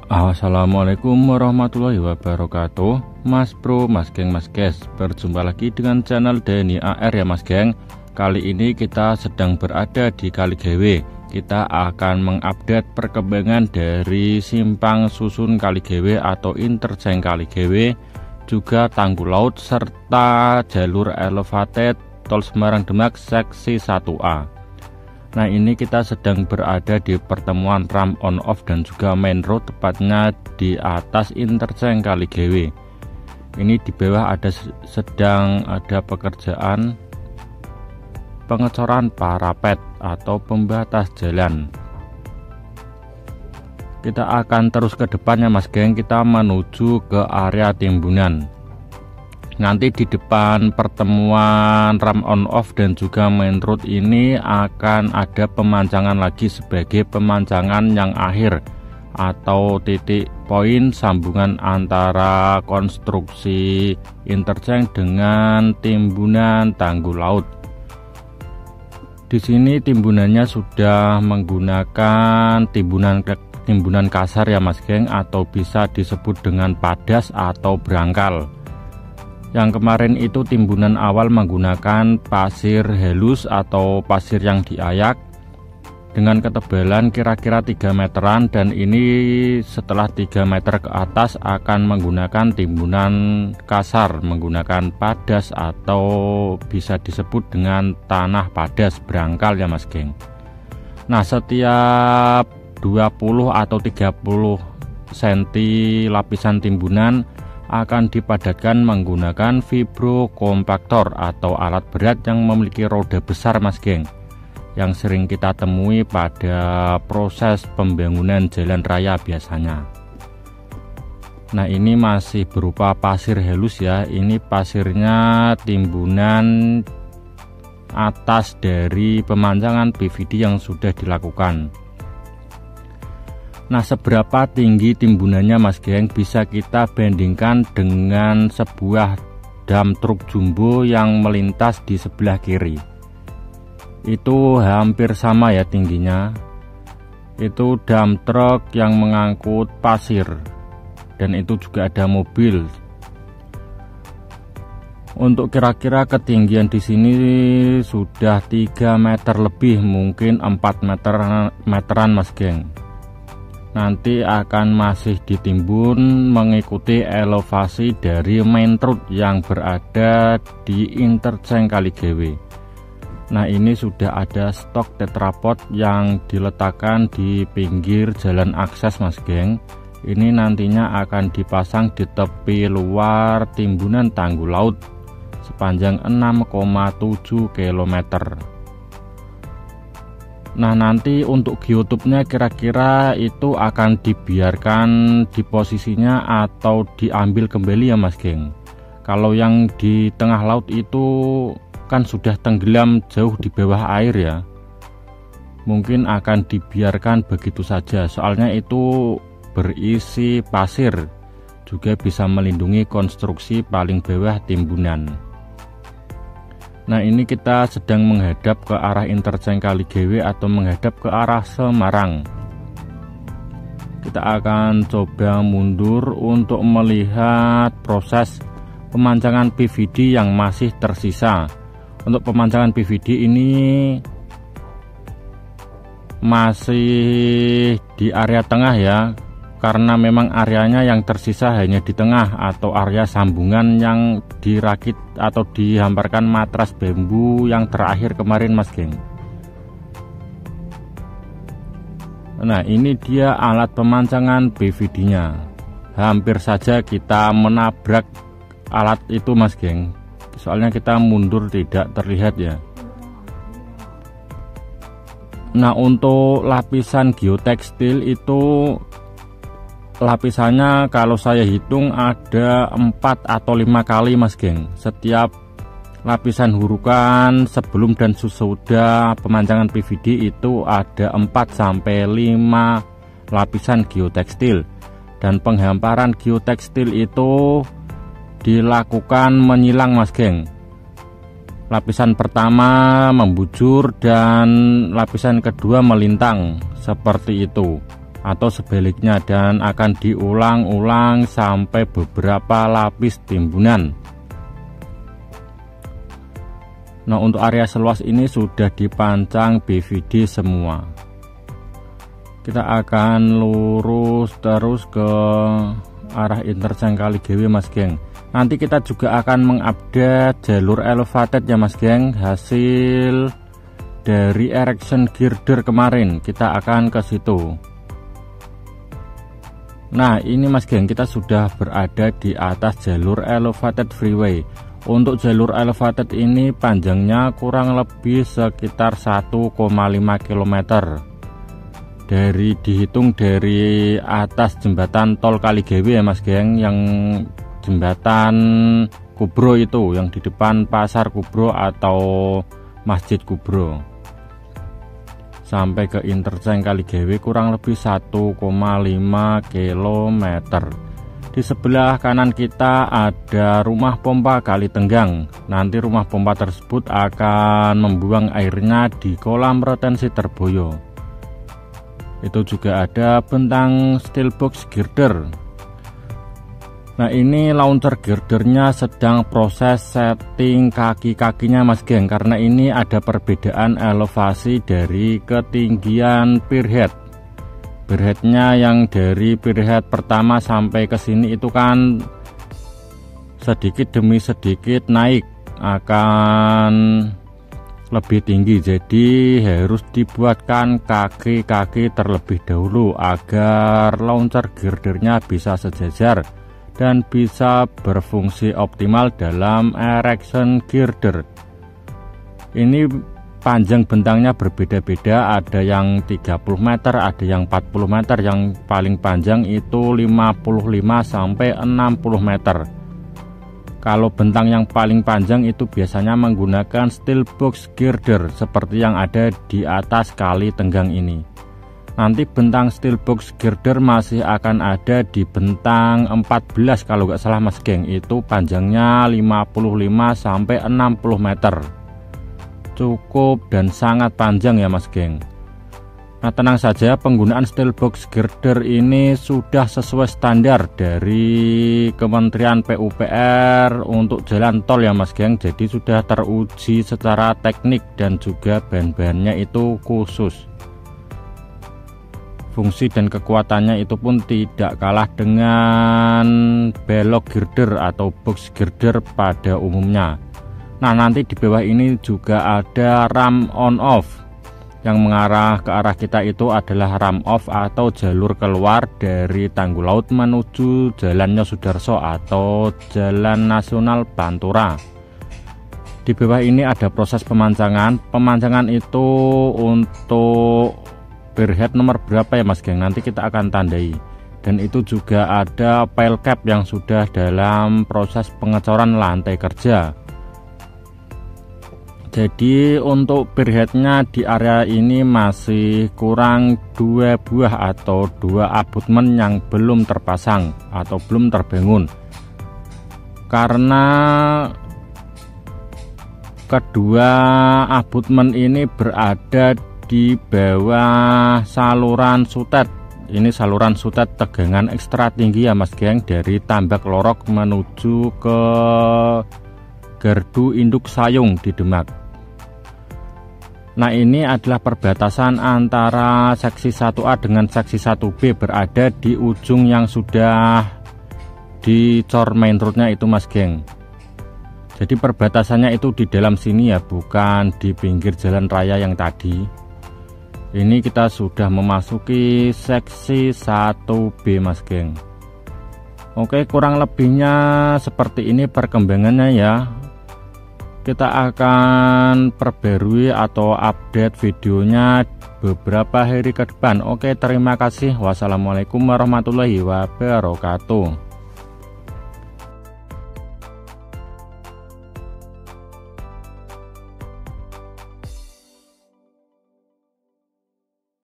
Assalamualaikum warahmatullahi wabarakatuh. Mas bro, mas geng, mas guys, berjumpa lagi dengan channel Denny AR ya mas geng. Kali ini kita sedang berada di Kaligawe. Kita akan mengupdate perkembangan dari simpang susun Kaligawe atau interchange Kaligawe, juga tanggul laut serta jalur elevated Tol Semarang Demak seksi 1A. Nah, ini kita sedang berada di pertemuan ramp on off dan juga main road, tepatnya di atas interchange Kaligawe. Ini di bawah sedang ada pekerjaan pengecoran parapet atau pembatas jalan. Kita akan terus ke depannya mas geng, kita menuju ke area timbunan. Nanti di depan pertemuan ramp on off dan juga main road ini akan ada pemancangan lagi sebagai pemancangan yang akhir atau titik poin sambungan antara konstruksi interchange dengan timbunan tanggul laut. Di sini timbunannya sudah menggunakan timbunan kasar ya mas geng, atau bisa disebut dengan padas atau berangkal. Yang kemarin itu timbunan awal menggunakan pasir halus atau pasir yang diayak dengan ketebalan kira-kira 3 meteran, dan ini setelah 3 meter ke atas akan menggunakan timbunan kasar menggunakan padas atau bisa disebut dengan tanah padas berangkal ya mas geng. Nah, setiap 20 atau 30 cm lapisan timbunan akan dipadatkan menggunakan vibro kompaktor atau alat berat yang memiliki roda besar mas geng, yang sering kita temui pada proses pembangunan jalan raya biasanya. Nah, ini masih berupa pasir halus ya, ini pasirnya timbunan atas dari pemancangan PVD yang sudah dilakukan. Nah, seberapa tinggi timbunannya mas geng bisa kita bandingkan dengan sebuah dump truk jumbo yang melintas di sebelah kiri. Itu hampir sama ya tingginya. Itu dump truk yang mengangkut pasir, dan itu juga ada mobil. Untuk kira-kira ketinggian di sini sudah 3 meter lebih, mungkin 4 meteran mas geng. Nanti akan masih ditimbun mengikuti elevasi dari main road yang berada di interchange Kaligawe. Nah, ini sudah ada stok tetrapod yang diletakkan di pinggir jalan akses mas geng. Ini nantinya akan dipasang di tepi luar timbunan tanggul laut sepanjang 6,7 km. Nah, nanti untuk geotubnya kira-kira itu akan dibiarkan di posisinya atau diambil kembali ya mas geng. Kalau yang di tengah laut itu kan sudah tenggelam jauh di bawah air ya, mungkin akan dibiarkan begitu saja, soalnya itu berisi pasir, juga bisa melindungi konstruksi paling bawah timbunan. Nah, ini kita sedang menghadap ke arah interchange Kaligawe atau menghadap ke arah Semarang. Kita akan coba mundur untuk melihat proses pemancangan PVD yang masih tersisa. Untuk pemancangan PVD ini masih di area tengah ya, karena memang areanya yang tersisa hanya di tengah atau area sambungan yang dirakit atau dihamparkan matras bambu yang terakhir kemarin mas geng. Nah, ini dia alat pemancangan PVD nya. Hampir saja kita menabrak alat itu mas geng, soalnya kita mundur tidak terlihat ya. Nah, untuk lapisan geotekstil itu lapisannya kalau saya hitung ada 4 atau 5 kali mas geng. Setiap lapisan hurukan sebelum dan sesudah pemancangan PVD itu ada 4 sampai 5 lapisan geotekstil, dan penghamparan geotekstil itu dilakukan menyilang mas geng. Lapisan pertama membujur dan lapisan kedua melintang seperti itu. atau sebaliknya, dan akan diulang-ulang sampai beberapa lapis timbunan. Nah, untuk area seluas ini sudah dipancang BVD semua. Kita akan lurus terus ke arah interchange Kaligawe Mas geng. Nanti kita juga akan mengupdate jalur elevated ya Mas geng, hasil dari erection girder kemarin. Kita akan ke situ. Nah, ini Mas geng, kita sudah berada di atas jalur elevated freeway. Untuk jalur elevated ini panjangnya kurang lebih sekitar 1,5 km. Dihitung dari atas jembatan tol Kaligawe ya Mas geng, yang jembatan Kubro itu, yang di depan pasar Kubro atau Masjid Kubro, sampai ke interchange Kaligawe kurang lebih 1,5 km. Di sebelah kanan kita ada rumah pompa Kali Tenggang. Nanti rumah pompa tersebut akan membuang airnya di kolam retensi Terboyo. Itu juga ada bentang steel box girder. Nah, ini launcher girdernya sedang proses setting kaki-kakinya Mas geng, karena ini ada perbedaan elevasi dari ketinggian pierhead. Pierheadnya yang dari pierhead pertama sampai ke sini itu kan sedikit demi sedikit naik, akan lebih tinggi. Jadi harus dibuatkan kaki-kaki terlebih dahulu agar launcher girdernya bisa sejajar dan bisa berfungsi optimal dalam erection girder. Ini panjang bentangnya berbeda-beda, ada yang 30 meter, ada yang 40 meter, yang paling panjang itu 55 sampai 60 meter. Kalau bentang yang paling panjang itu biasanya menggunakan steel box girder seperti yang ada di atas Kali Tenggang ini. Nanti bentang steel box girder masih akan ada di bentang 14 kalau nggak salah Mas geng, itu panjangnya 55 sampai 60 meter. Cukup dan sangat panjang ya Mas geng. Nah, tenang saja, penggunaan steel box girder ini sudah sesuai standar dari Kementerian PUPR untuk jalan tol ya Mas geng. Jadi sudah teruji secara teknik dan juga bahan-bahannya itu khusus. Fungsi dan kekuatannya itu pun tidak kalah dengan belok girder atau box girder pada umumnya. Nah, nanti di bawah ini juga ada ram on off. Yang mengarah ke arah kita itu adalah ram off atau jalur keluar dari Tanggul Laut menuju Jalan Nyosudarso atau Jalan Nasional Pantura. Di bawah ini ada proses pemancangan. Pemancangan itu untuk pierhead nomor berapa ya Mas geng, nanti kita akan tandai. Dan itu juga ada pile cap yang sudah dalam proses pengecoran lantai kerja. Jadi untuk pierheadnya di area ini masih kurang 2 buah atau 2 abutmen yang belum terpasang atau belum terbangun, karena kedua abutmen ini berada di bawah saluran sutet. Ini saluran sutet tegangan ekstra tinggi ya Mas geng, dari Tambak Lorok menuju ke Gardu Induk Sayung di Demak. Nah, ini adalah perbatasan antara seksi 1A dengan seksi 1B, berada di ujung yang sudah dicor main roadnya itu Mas geng. Jadi perbatasannya itu di dalam sini ya, bukan di pinggir jalan raya yang tadi. Ini kita sudah memasuki seksi 1B Mas geng. Oke, kurang lebihnya seperti ini perkembangannya ya. Kita akan perbarui atau update videonya beberapa hari ke depan. Oke, terima kasih. Wassalamualaikum warahmatullahi wabarakatuh.